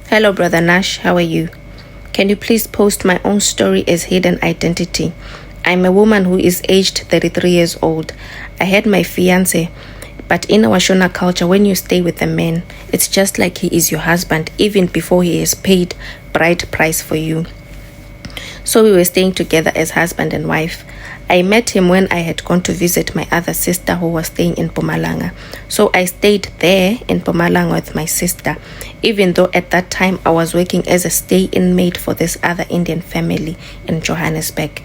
Hello, Brother Nash. How are you? Can you please post my own story as hidden identity? I'm a woman who is aged 33 years old. I had my fiancé, but in our Shona culture, when you stay with a man, it's just like he is your husband, even before he has paid bride price for you. So we were staying together as husband and wife. I met him when I had gone to visit my other sister who was staying in Mpumalanga. So I stayed there in Mpumalanga with my sister, even though at that time I was working as a stay-in maid for this other Indian family in Johannesburg.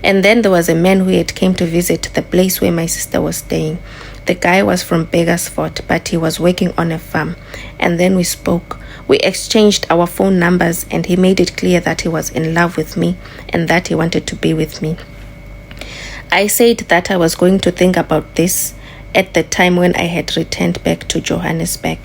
And then there was a man who had came to visit the place where my sister was staying. The guy was from Begersfort, but he was working on a farm. And then we spoke. We exchanged our phone numbers, and he made it clear that he was in love with me and that he wanted to be with me. I said that I was going to think about this at the time when I had returned back to Johannesburg.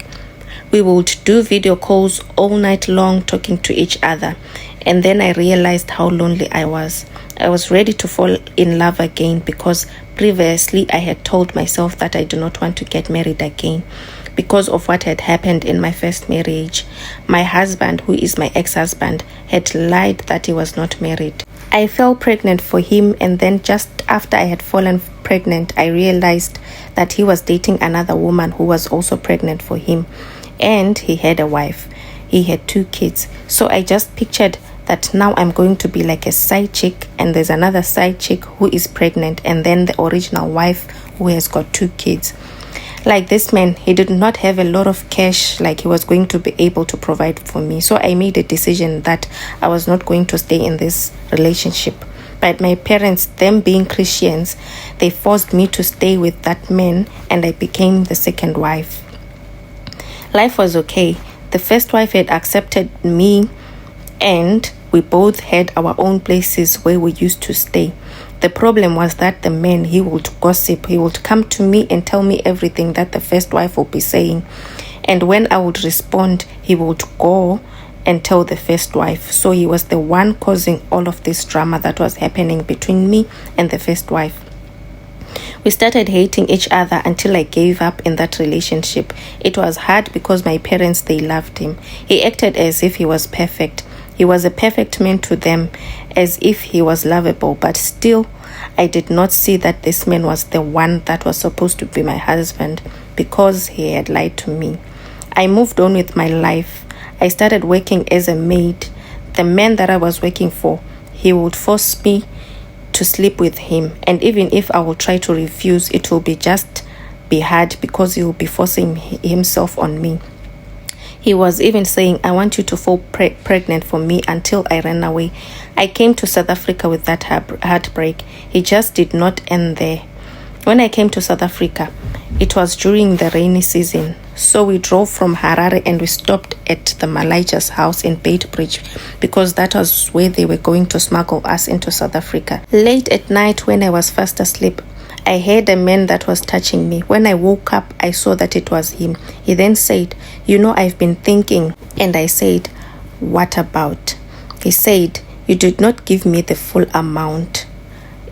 We would do video calls all night long talking to each other, and then I realized how lonely I was. I was ready to fall in love again because previously I had told myself that I do not want to get married again because of what had happened in my first marriage. My husband, who is my ex-husband, had lied that he was not married. I fell pregnant for him, and then just after I had fallen pregnant, I realized that he was dating another woman who was also pregnant for him, and he had a wife. He had 2 kids. So I just pictured that now I'm going to be like a side chick, and there's another side chick who is pregnant, and then the original wife who has got 2 kids. Like this man, he did not have a lot of cash like he was going to be able to provide for me. So I made a decision that I was not going to stay in this relationship. But my parents, them being Christians, they forced me to stay with that man, and I became the second wife. Life was okay. The first wife had accepted me, and we both had our own places where we used to stay. The problem was that the man, he would gossip. He would come to me and tell me everything that the first wife would be saying. And when I would respond, he would go and tell the first wife. So he was the one causing all of this drama that was happening between me and the first wife. We started hating each other until I gave up in that relationship. It was hard because my parents, they loved him. He acted as if he was perfect. He was a perfect man to them, as if he was lovable, but still, I did not see that this man was the one that was supposed to be my husband because he had lied to me. I moved on with my life. I started working as a maid. The man that I was working for, he would force me to sleep with him, and even if I will try to refuse, it will be hard because he will be forcing himself on me. He was even saying, I want you to fall pregnant for me until I ran away. I came to South Africa with that heartbreak. He just did not end there. When I came to South Africa, it was during the rainy season. So we drove from Harare and we stopped at the Malayja's house in Beitbridge because that was where they were going to smuggle us into South Africa. Late at night when I was fast asleep, I heard a man that was touching me. When I woke up, I saw that it was him. He then said, I've been thinking. And I said, what about? He said, you did not give me the full amount.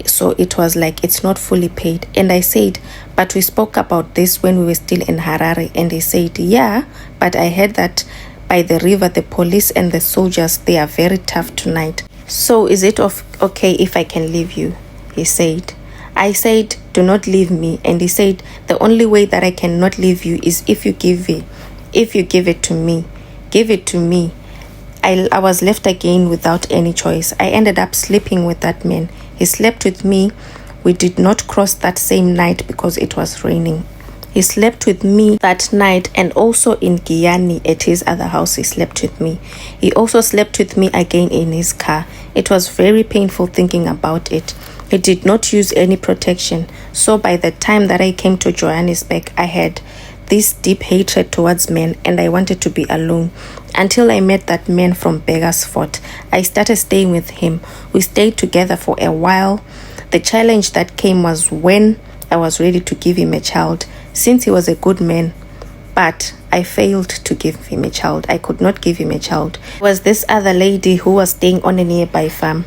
So it was like it's not fully paid. And I said, but we spoke about this when we were still in Harare. And he said, yeah, but I heard that by the river, the police and the soldiers, they are very tough tonight. So is it okay if I can leave you? He said. I said, do not leave me. And he said, the only way that I cannot leave you is if you give it to me. Give it to me. I was left again without any choice. I ended up sleeping with that man. He slept with me. We did not cross that same night because it was raining. He slept with me that night, and also in Giyani at his other house he slept with me. He also slept with me again in his car. It was very painful thinking about it. He did not use any protection. So by the time that I came to Johannesburg, I had this deep hatred towards men, and I wanted to be alone. Until I met that man from Begersfort, I started staying with him. We stayed together for a while. The challenge that came was when I was ready to give him a child, since he was a good man, but I failed to give him a child. I could not give him a child. There was this other lady who was staying on a nearby farm.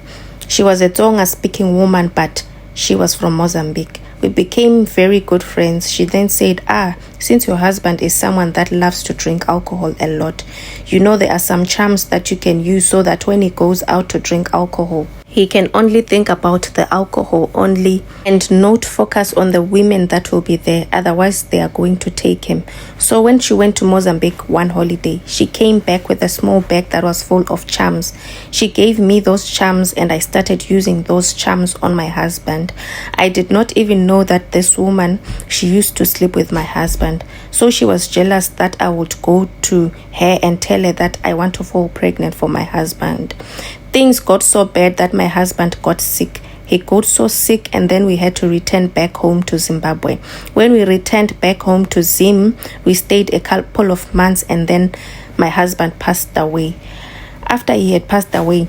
She was a Tsonga speaking woman, but she was from Mozambique. We became very good friends. She then said, since your husband is someone that loves to drink alcohol a lot, you know there are some charms that you can use so that when he goes out to drink alcohol, he can only think about the alcohol only and not focus on the women that will be there. Otherwise, they are going to take him. So when she went to Mozambique one holiday, she came back with a small bag that was full of charms. She gave me those charms and I started using those charms on my husband. I did not even know that this woman, she used to sleep with my husband. So she was jealous that I would go to her and tell her that I want to fall pregnant for my husband. Things got so bad that my husband got sick. He got so sick and then we had to return back home to Zimbabwe. When we returned back home to Zim, we stayed a couple of months and then my husband passed away. After he had passed away,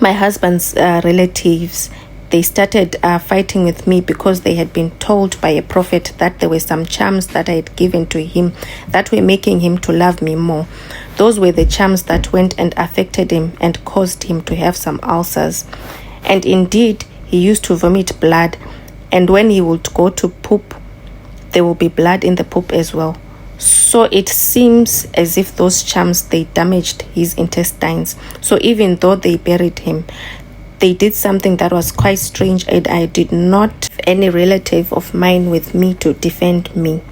my husband's relatives, they started fighting with me because they had been told by a prophet that there were some charms that I had given to him that were making him to love me more. Those were the charms that went and affected him and caused him to have some ulcers. And indeed, he used to vomit blood. And when he would go to poop, there will be blood in the poop as well. So it seems as if those charms, they damaged his intestines. So even though they buried him, they did something that was quite strange, and I did not have any relative of mine with me to defend me.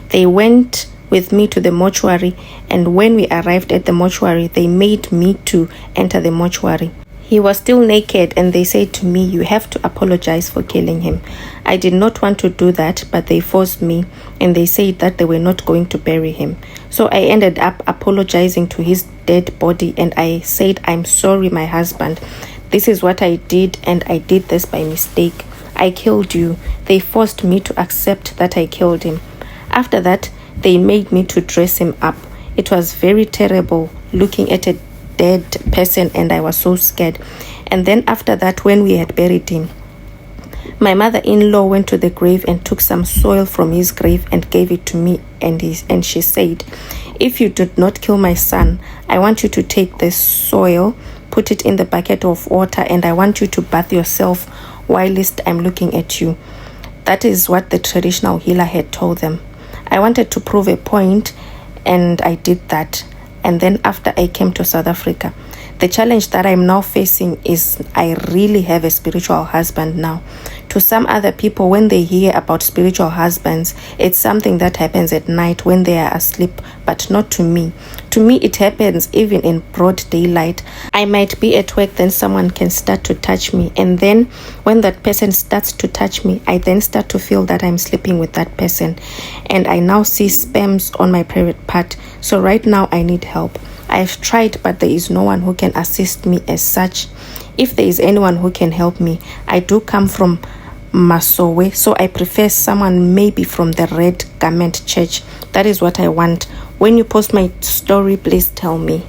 They went with me to the mortuary, and when we arrived at the mortuary, they made me to enter the mortuary. He was still naked and they said to me, you have to apologize for killing him. I did not want to do that, but they forced me and they said that they were not going to bury him. So I ended up apologizing to his dead body and I said, I'm sorry, my husband. This is what I did and I did this by mistake. I killed you. They forced me to accept that I killed him. After that, they made me to dress him up. It was very terrible looking at a dead person and I was so scared. And then after that, when we had buried him, my mother-in-law went to the grave and took some soil from his grave and gave it to me, and she said, if you did not kill my son, I want you to take this soil, put it in the bucket of water, and I want you to bath yourself whilst I'm looking at you. That is what the traditional healer had told them. I wanted to prove a point and I did that. And then after I came to South Africa, the challenge that I'm now facing is I really have a spiritual husband now. To some other people, when they hear about spiritual husbands, it's something that happens at night when they are asleep, but not to me. To me, it happens even in broad daylight. I might be at work, then someone can start to touch me. And then when that person starts to touch me, I then start to feel that I'm sleeping with that person. And I now see spams on my private part. So right now I need help. I've tried, but there is no one who can assist me as such. If there is anyone who can help me, I do come from Masowe, so I prefer someone maybe from the Red Garment Church. That is what I want. When you post my story, please tell me.